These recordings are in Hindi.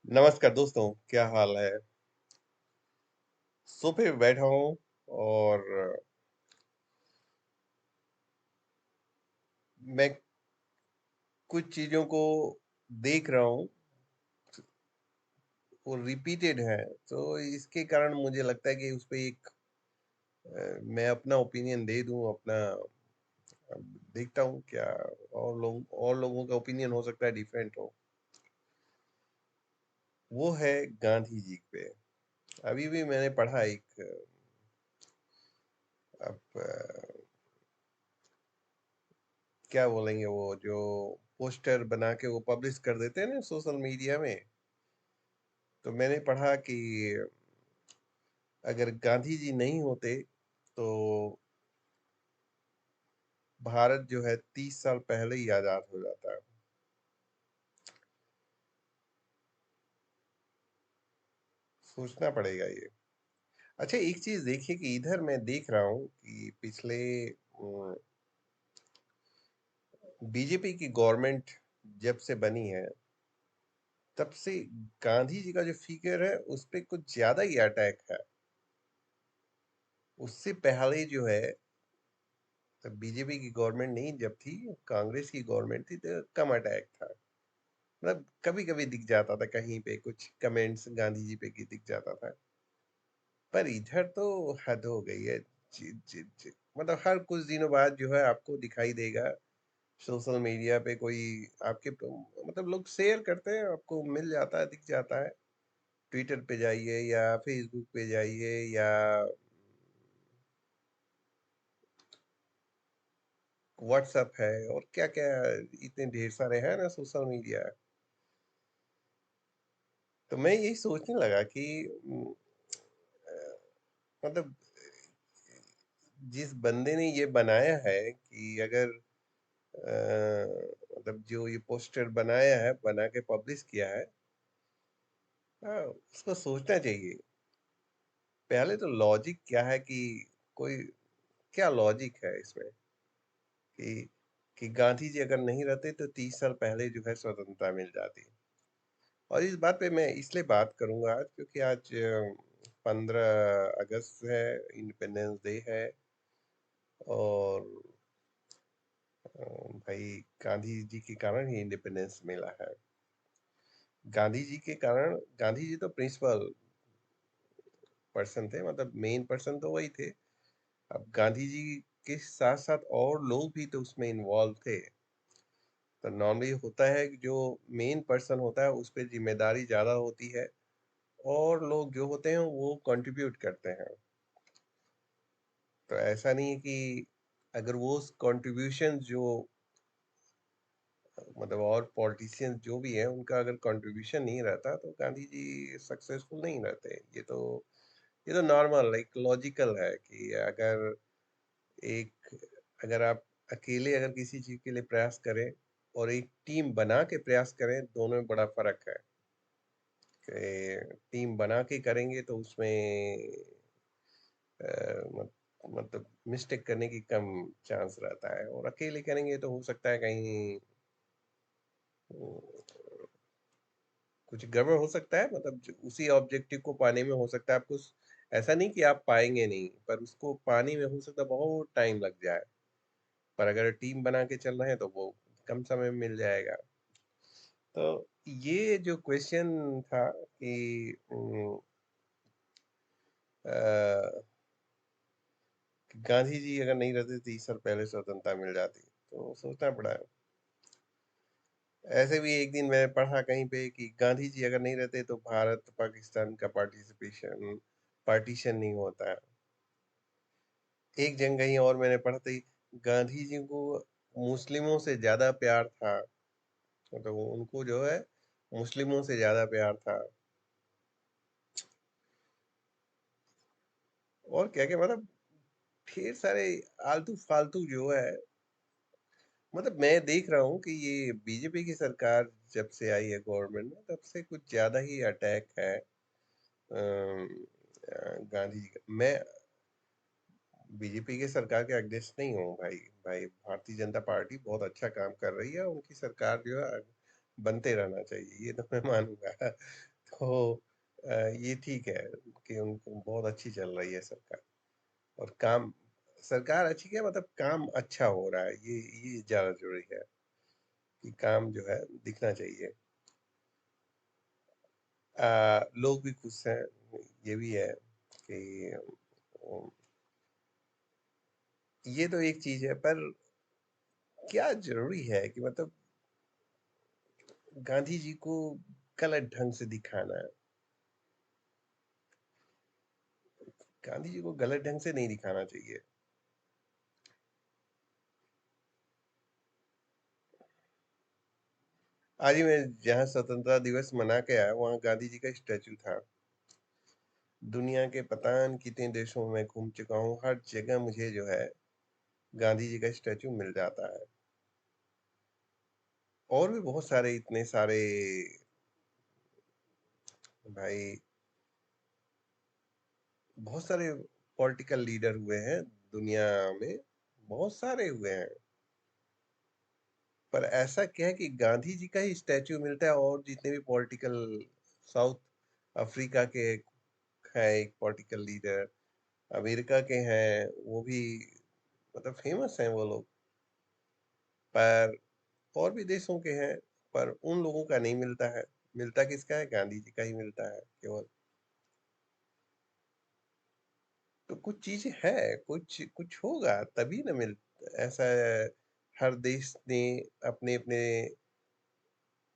नमस्कार दोस्तों, क्या हाल है? सोफे पे बैठा हूँ और मैं कुछ चीज़ों को देख रहा हूँ, वो रिपीटेड है, तो इसके कारण मुझे लगता है कि उस पे एक मैं अपना ओपिनियन दे दूँ, अपना अब देखता हूँ क्या और लोगों का ओपिनियन हो सकता है डिफरेंट हो। वो है गांधी जी पे। अभी भी मैंने पढ़ा एक क्या बोलेंगे वो जो पोस्टर बना के वो पब्लिश कर देते हैं ना सोशल मीडिया में। तो मैंने पढ़ा कि अगर गांधी जी नहीं होते तो भारत जो है 30 साल पहले ही आजाद हो जाता है। सोचना पड़ेगा ये। अच्छा, एक चीज देखिए कि इधर मैं देख रहा हूँ कि पिछले बीजेपी की गवर्नमेंट जब से बनी है तब से गांधी जी का जो फिगर है उस पे कुछ ज्यादा ही अटैक है। उससे पहले जो है, तब बीजेपी की गवर्नमेंट नहीं जब थी, कांग्रेस की गवर्नमेंट थी तो कम अटैक था। मतलब कभी कभी दिख जाता था कहीं पे कुछ कमेंट्स गांधी जी पे की दिख जाता था। पर इधर तो हद हो गई है। मतलब हर कुछ दिनों बाद जो है आपको दिखाई देगा सोशल मीडिया पे कोई आपके मतलब लोग शेयर करते हैं, आपको मिल जाता है, दिख जाता है। ट्विटर पे जाइए या फेसबुक पे जाइए या व्हाट्सएप है और क्या क्या इतने ढेर सारे हैं ना सोशल मीडिया। तो मैं यही सोचने लगा कि मतलब जिस बंदे ने ये बनाया है कि अगर मतलब जो ये पोस्टर बनाया है, बना के पब्लिश किया है, उसको सोचना चाहिए। पहले तो लॉजिक क्या है कि कोई क्या लॉजिक है इसमें कि गांधी जी अगर नहीं रहते तो 30 साल पहले जो है स्वतंत्रता मिल जाती। और इस बात पे मैं इसलिए बात करूंगा आज क्योंकि आज 15 अगस्त है, इंडिपेंडेंस डे है। और भाई गांधी जी के कारण ही इंडिपेंडेंस मिला है। गांधी जी के कारण, गांधी जी तो प्रिंसिपल पर्सन थे, मतलब मेन पर्सन तो वही थे। अब गांधी जी के साथ साथ और लोग भी तो उसमें इन्वॉल्व थे। तो नॉर्मली होता है कि जो मेन पर्सन होता है उस पर जिम्मेदारी ज्यादा होती है और लोग जो होते हैं वो कंट्रीब्यूट करते हैं। तो ऐसा नहीं है कि अगर वो कंट्रीब्यूशन जो मतलब और पॉलिटिशियंस जो भी है उनका अगर कंट्रीब्यूशन नहीं रहता तो गांधी जी सक्सेसफुल नहीं रहते। ये तो नॉर्मल एक लॉजिकल है कि एक अगर आप अकेले अगर किसी चीज के लिए प्रयास करें और एक टीम बना के प्रयास करें, दोनों में बड़ा फर्क है। कि टीम बना के करेंगे तो उसमें मतलब मिस्टेक करने की कम चांस रहता है, और अकेले करेंगे तो हो सकता है कहीं कुछ गड़बड़ हो सकता है। मतलब उसी ऑब्जेक्टिव को पाने में हो सकता है आपको ऐसा नहीं कि आप पाएंगे नहीं, पर उसको पाने में हो सकता है बहुत टाइम लग जाए। पर अगर टीम बना के चल रहे हैं तो वो कम समय में मिल जाएगा। तो ये जो क्वेश्चन था कि गांधी जी अगर नहीं रहते 30 साल पहले स्वतंत्रता मिल जाती, तो सोचना पड़ा है। ऐसे भी एक दिन मैंने पढ़ा कहीं पे कि गांधी जी अगर नहीं रहते तो भारत पाकिस्तान का पार्टीशन नहीं होता। एक जगह कहीं और मैंने पढ़ा था कि गांधी जी को मुस्लिमों से ज्यादा प्यार था। मतलब उनको जो है मुस्लिमों से ज्यादा प्यार था। और क्या क्या मतलब ढेर सारे आलतू फालतू जो है। मतलब मैं देख रहा हूँ कि ये बीजेपी की सरकार जब से आई है गवर्नमेंट में, तब से कुछ ज्यादा ही अटैक है गांधी जी का। मैं बीजेपी के सरकार के अगेंस्ट नहीं हूँ भाई। भाई भारतीय जनता पार्टी बहुत अच्छा काम कर रही है, उनकी सरकार जो है बनते रहना चाहिए, ये तो मैं मानूंगा। तो ये ठीक है कि उनको बहुत अच्छी चल रही है सरकार, और काम सरकार अच्छी क्या, मतलब काम अच्छा हो रहा है, ये ज़्यादा ज़रूरी है कि काम जो है दिखना चाहिए। लोग भी खुश हैं, ये भी है कि ये तो एक चीज़ है, पर क्या ज़रूरी है कि मतलब गांधी जी को गलत ढंग से दिखाना, गांधी जी को गलत ढंग से नहीं दिखाना चाहिए। आज ही मैं जहाँ स्वतंत्रता दिवस मना के आया, वहाँ गांधी जी का स्टैचू था। दुनिया के पता न कितने देशों में मैं घूम चुका हूँ, हर जगह मुझे जो है गांधी जी का स्टैचू मिल जाता है। और भी बहुत सारे, इतने सारे भाई, बहुत सारे पॉलिटिकल लीडर हुए हैं दुनिया में, बहुत सारे हुए हैं। पर ऐसा क्या है कि गांधी जी का ही स्टैचू मिलता है, और जितने भी पॉलिटिकल, साउथ अफ्रीका के है एक पॉलिटिकल लीडर, अमेरिका के हैं, वो भी मतलब फेमस हैं वो लोग, पर और भी देशों के हैं, पर उन लोगों का नहीं मिलता है। मिलता किसका है? गांधी जी का ही मिलता है केवल। तो कुछ चीज है, कुछ कुछ होगा तभी ना मिल, ऐसा हर देश ने अपने अपने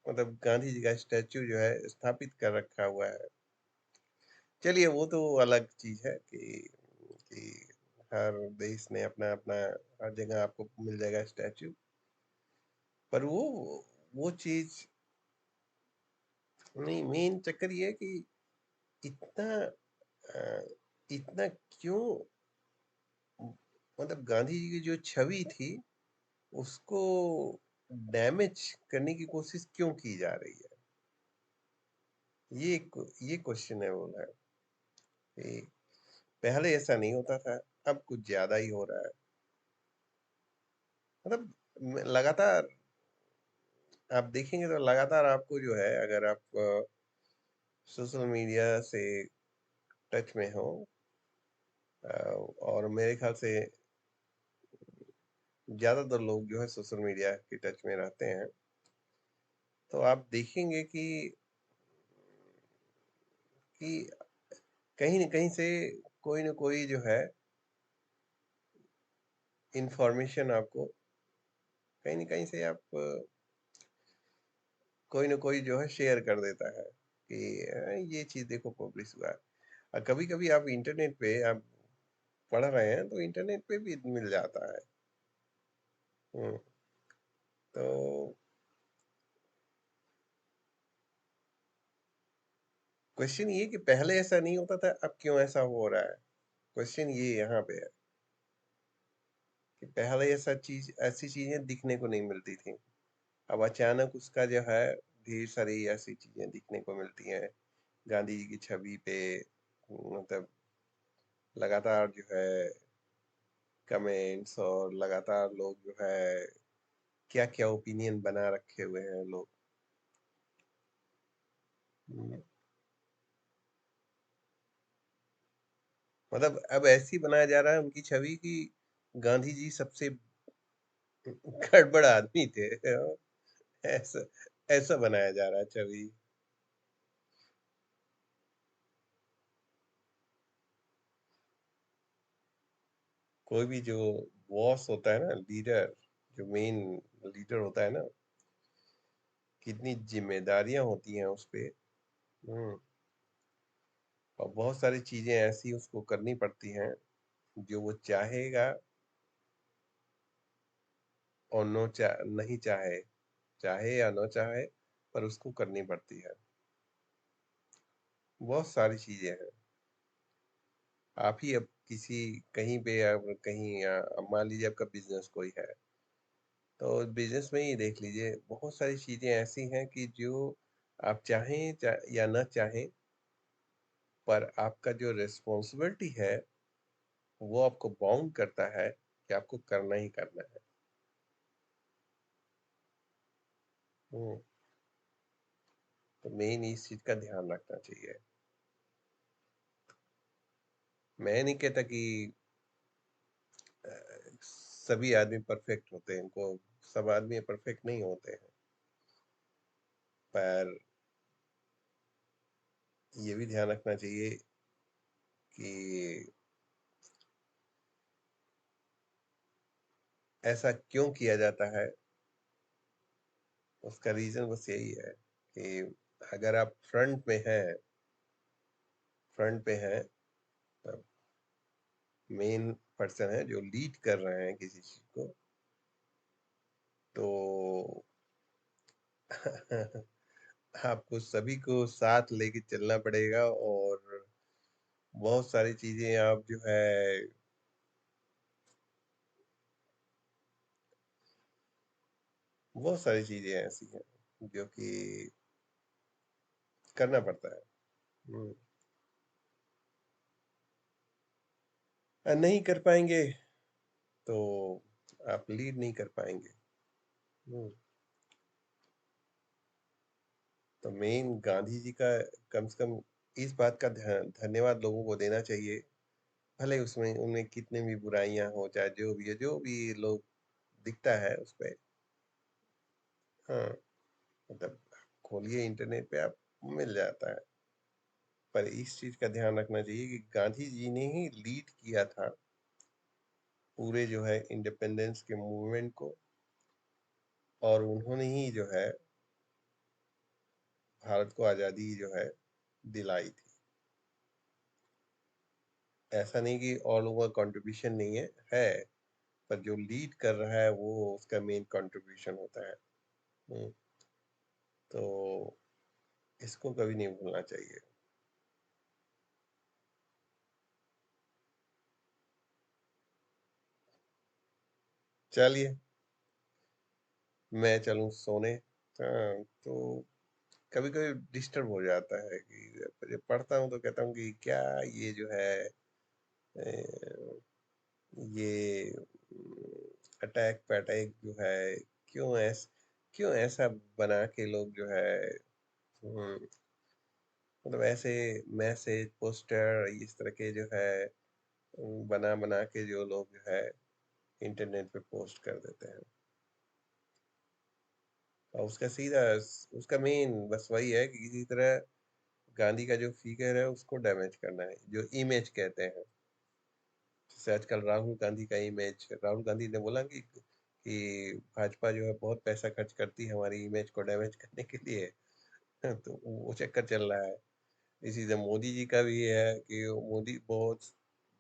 मतलब गांधी जी का स्टैचू जो है स्थापित कर रखा हुआ है। चलिए वो तो अलग चीज है कि हर देश ने अपना अपना, हर जगह आपको मिल जाएगा स्टैचू, पर वो चीज नहीं। मेन चक्कर ये है कि इतना अ, इतना क्यों, मतलब गांधी जी की जो छवि थी उसको डैमेज करने की कोशिश क्यों की जा रही है? ये क्वेश्चन है बोला है कि पहले ऐसा नहीं होता था, अब कुछ ज्यादा ही हो रहा है। मतलब लगातार आप देखेंगे तो लगातार आपको जो है, अगर आप सोशल मीडिया से टच में हो, और मेरे ख्याल से ज्यादातर लोग जो है सोशल मीडिया के टच में रहते हैं, तो आप देखेंगे कि कहीं न कहीं से कोई न कोई जो है इंफॉर्मेशन आपको, कहीं न कहीं से आप कोई न कोई जो है शेयर कर देता है कि ये चीज़ देखो पब्लिश हुआ है। कभी-कभी आप इंटरनेट पे आप पढ़ रहे हैं तो इंटरनेट पे भी मिल जाता है। हुँ, तो क्वेश्चन ये कि पहले ऐसा नहीं होता था, अब क्यों ऐसा हो रहा है? क्वेश्चन ये यहाँ पे है कि पहले ऐसी चीज़ें दिखने को नहीं मिलती थी। अब अचानक उसका जो है ढेर सारी ऐसी चीज़ें दिखने को मिलती हैं। गांधी जी की छवि पे मतलब लगातार जो है कमेंट्स, और लगातार लोग जो है क्या-क्या ओपिनियन बना रखे हुए हैं लोग। हम्म, मतलब अब ऐसी बनाया जा रहा है उनकी छवि कि गांधी जी सबसे गड़बड़ आदमी थे। ऐसा ऐसा बनाया जा रहा है छवि। कोई भी जो बॉस होता है ना, लीडर, जो मेन लीडर होता है ना, कितनी जिम्मेदारियां होती हैं उस पे। हम्म, और बहुत सारी चीजें ऐसी उसको करनी पड़ती हैं जो वो चाहेगा और नहीं चाहे, चाहे या न चाहे, पर उसको करनी पड़ती है। बहुत सारी चीजें हैं। आप ही अब किसी कहीं पे, अब कहीं अब मान लीजिए आपका बिजनेस कोई है, तो बिजनेस में ही देख लीजिए, बहुत सारी चीजें ऐसी हैं कि जो आप या न चाहें, पर आपका जो रिस्पॉन्सिबिलिटी है वो आपको बाउंड करता है कि आपको करना ही करना है। तो मेन इस चीज का ध्यान रखना चाहिए। मैं नहीं कहता कि अ, सभी आदमी परफेक्ट होते हैं, उनको सब आदमी परफेक्ट नहीं होते हैं, पर ये भी ध्यान रखना चाहिए कि ऐसा क्यों किया जाता है। उसका रीजन बस यही है कि अगर आप फ्रंट पे हैं, मेन पर्सन है जो लीड कर रहे हैं किसी चीज को, तो आपको सभी को साथ लेके चलना पड़ेगा, और बहुत सारी चीजें आप जो है, बहुत सारी चीजें ऐसी हैं जो कि करना पड़ता है। हम्म, नहीं कर पाएंगे तो आप लीड नहीं कर पाएंगे। हम्म, तो मेन गांधी जी का कम से कम इस बात का ध्यान धन्यवाद लोगों को देना चाहिए, भले उसमें उनमें कितने भी बुराइयां हो, चाहे जो भी है, जो भी लोग दिखता है उस पे। हाँ, मतलब खोलिए इंटरनेट पे, आप मिल जाता है। पर इस चीज का ध्यान रखना चाहिए कि गांधी जी ने ही लीड किया था पूरे जो है इंडिपेंडेंस के मूवमेंट को, और उन्होंने ही जो है भारत को आजादी जो है दिलाई थी। ऐसा नहीं कि और लोगों का कंट्रीब्यूशन नहीं है, पर जो लीड कर रहा है वो उसका मेन कंट्रीब्यूशन होता है। हम्म, तो इसको कभी नहीं भूलना चाहिए। चलिए, मैं चलूं सोने। हाँ, तो कभी कभी डिस्टर्ब हो जाता है कि जब पढ़ता हूँ तो कहता हूँ कि क्या ये जो है ये अटैक पैटैक जो है, क्यों ऐसा बना के लोग जो है, हम्म, मतलब ऐसे मैसेज पोस्टर इस तरह के जो है बना बना के जो लोग जो है इंटरनेट पे पोस्ट कर देते हैं। और उसका सीधा उसका मेन बस वही है कि किसी तरह गांधी का जो फिगर है उसको डैमेज करना है, जो इमेज कहते हैं। जैसे आजकल राहुल गांधी ने बोला कि भाजपा जो है बहुत पैसा खर्च करती है हमारी इमेज को डैमेज करने के लिए। तो वो चक्कर चल रहा है। इसी से मोदी जी का भी है कि मोदी बहुत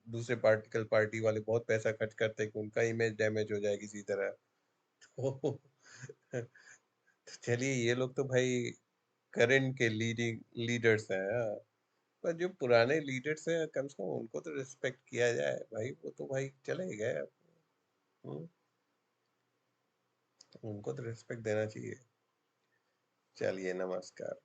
दूसरे पॉलिटिकल पार्टी वाले बहुत पैसा खर्च करते हैं कि उनका इमेज डैमेज हो जाए किसी तरह। तो चलिए, ये लोग तो भाई करंट के लीडिंग लीडर्स हैं, हाँ। पर जो पुराने लीडर्स हैं कम से कम उनको तो रिस्पेक्ट किया जाए भाई, वो तो भाई चले गए अब। हम्म, उनको तो रिस्पेक्ट देना चाहिए। चलिए, नमस्कार।